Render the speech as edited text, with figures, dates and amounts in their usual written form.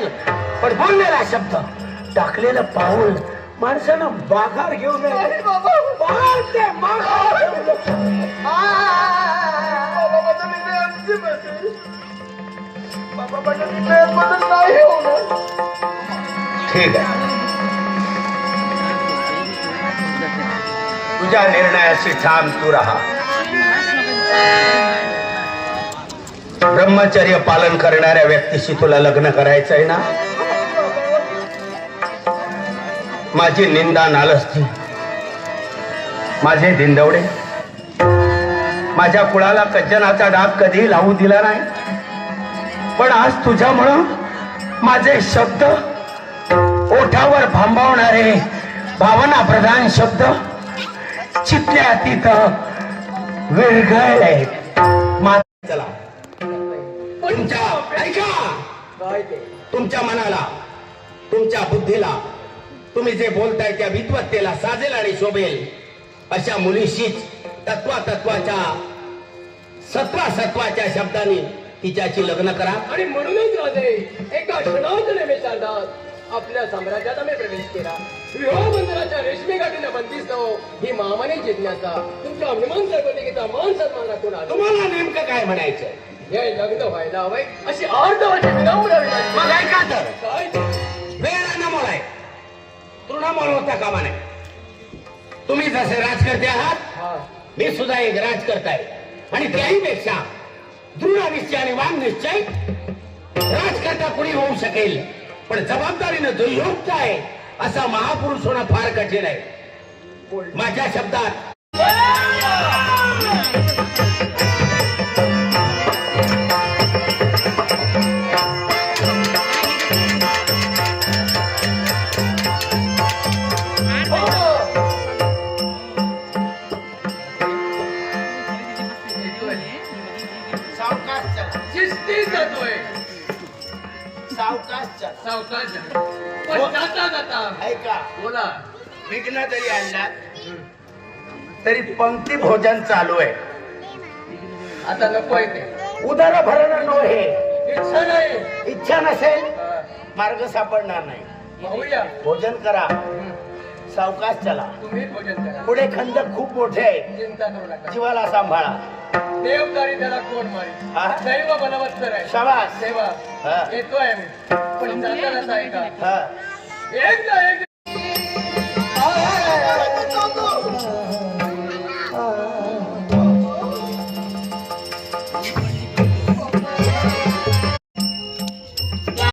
असेल, पण बोललेला शब्द, टाकलेलं पाऊल माणसानं माघार घेऊ नये. ठीक आहे, तुझ्या निर्णयाशी ठाम तू राहा. ब्रह्मचर्य पालन करणाऱ्या व्यक्तीशी तुला लग्न करायचं आहे ना? माझी निंदा नालस्ती, माझे दिंडवडे, माझ्या कुळाला कज्जनाचा डाग कधी लावू दिला नाही, पण आज तुझ्यामुळं माझे शब्द, ओठावर भांबावणारे भावना प्रधान शब्द चितल्या तिथं विरघळले. चला, तुमच्या मनाला, तुमच्या बुद्धीला, तुम्ही जे बोलताय त्या विद्वत्तेला साजेल आणि शोभेल अशा मुलीशीच तत्वाच्या सत्वाच्या शब्दांनी तिच्याशी लग्न करा. आणि म्हणूनच राजे एका क्षणात नव्हे आपल्या साम्राज्यात आम्ही प्रवेश केला. विवाह बंधनाच्या रेशमी गाठीने बंदिस्त ही महामाने जिज्ञासा तुमच्या अभिमान सर्वनिकेचा मान सन्मान राखून आलो. तुम्हाला नेमकं काय म्हणायचं? हे लग्न व्हायला हवंय अशी अर्धवाची विनम्र विनंती. मग ऐका तर, काय वेळ अनमोल आहे, तृणमोल होता कामा नये. तुम्ही जसे राजकर्ते आहात, मी सुद्धा एक राजकर्ता आहे, आणि त्याहीपेक्षा दृढ निश्चय आणि वाम निश्चय. राजकर्ता कुणी होऊ शकेल, पण जबाबदारीनं जो योग्य आहे असा महापुरुष होणं फार कठीण आहे. माझ्या शब्दात बोला. विघ्न जरी आणला तरी पंक्ती भोजन चालू आहे. आता नको आहे ते. उदर भरण नो हे इच्छा नाही. इच्छा नसेल मार्ग सापडणार नाही. पाहूया. भोजन करा, सावकाश चला. तुम्ही भोजन करा. पुढे खंदक खूप मोठे आहे, चिंता करू नका. जीवाला सांभाळा. देवदारी त्याला कोण मारी. दैव बलवत्तर आहे. शाबास. देवा येतोय मी, पण जातानाच आहे का हा एकदा